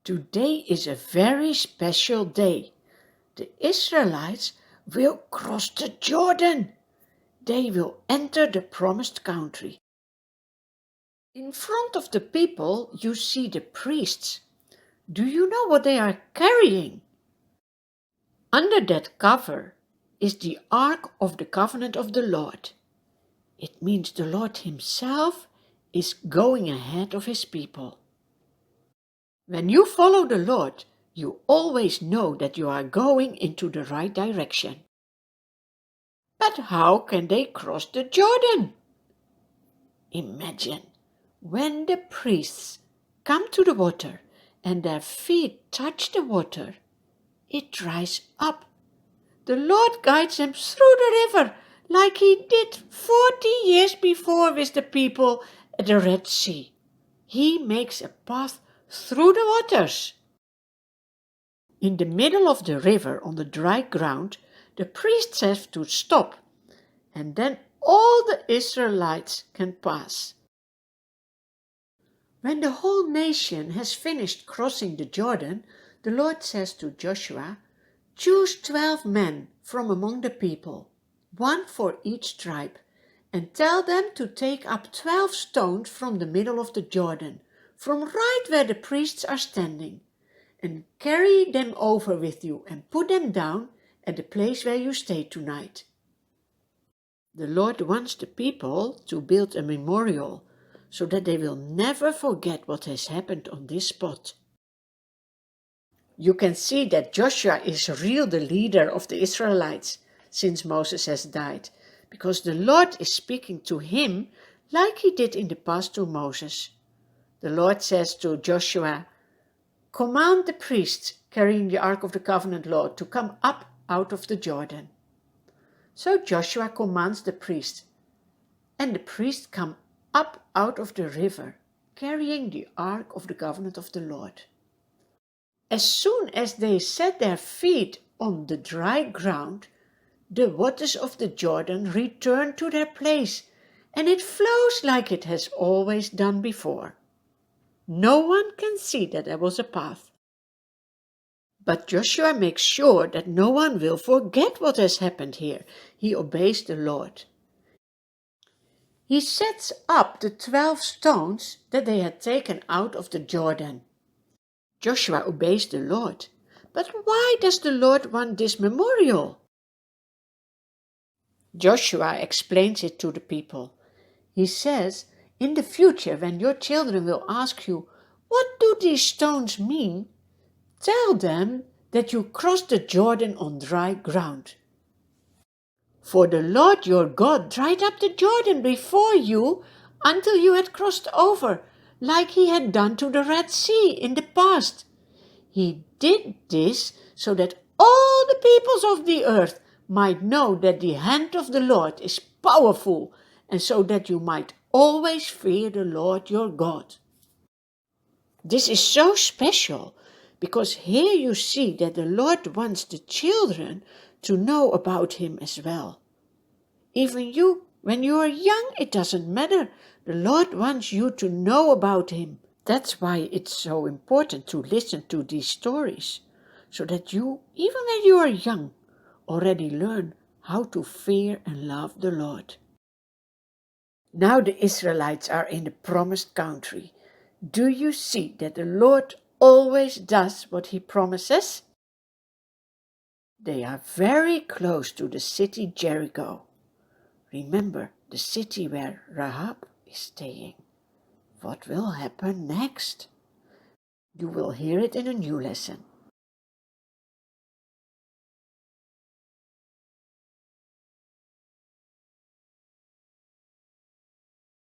Today is a very special day. The Israelites will cross the Jordan. They will enter the promised country. In front of the people, you see the priests. Do you know what they are carrying? Under that cover is the Ark of the Covenant of the Lord. It means the Lord Himself is going ahead of His people. When you follow the Lord, you always know that you are going into the right direction. But how can they cross the Jordan? Imagine when the priests come to the water and their feet touch the water, it dries up. The Lord guides them through the river like He did 40 years before with the people at the Red Sea. He makes a path through the waters. In the middle of the river on the dry ground, the priests have to stop, and then all the Israelites can pass. When the whole nation has finished crossing the Jordan, the Lord says to Joshua, "Choose 12 men from among the people, 1 for each tribe, and tell them to take up 12 stones from the middle of the Jordan, from right where the priests are standing, and carry them over with you and put them down at the place where you stay tonight." The Lord wants the people to build a memorial so that they will never forget what has happened on this spot. You can see that Joshua is really the leader of the Israelites since Moses has died, because the Lord is speaking to him like He did in the past to Moses. The Lord says to Joshua, "Command the priests carrying the Ark of the Covenant Law to come up out of the Jordan." So Joshua commands the priests, and the priests come up out of the river, carrying the Ark of the Covenant of the Lord. As soon as they set their feet on the dry ground, the waters of the Jordan return to their place, and it flows like it has always done before. No one can see that there was a path. But Joshua makes sure that no one will forget what has happened here. He obeys the Lord. He sets up the 12 stones that they had taken out of the Jordan. Joshua obeys the Lord. But why does the Lord want this memorial? Joshua explains it to the people. He says, "In the future, when your children will ask you, 'What do these stones mean?' tell them that you crossed the Jordan on dry ground. For the Lord your God dried up the Jordan before you until you had crossed over, like He had done to the Red Sea in the past. He did this so that all the peoples of the earth might know that the hand of the Lord is powerful, and so that you might always fear the Lord your God." This is so special, because here you see that the Lord wants the children to know about Him as well. Even you, when you are young, it doesn't matter. The Lord wants you to know about Him. That's why it's so important to listen to these stories, so that you, even when you are young, already learn how to fear and love the Lord. Now the Israelites are in the promised country. Do you see that the Lord always does what He promises? They are very close to the city Jericho. Remember, the city where Rahab is staying. What will happen next? You will hear it in a new lesson.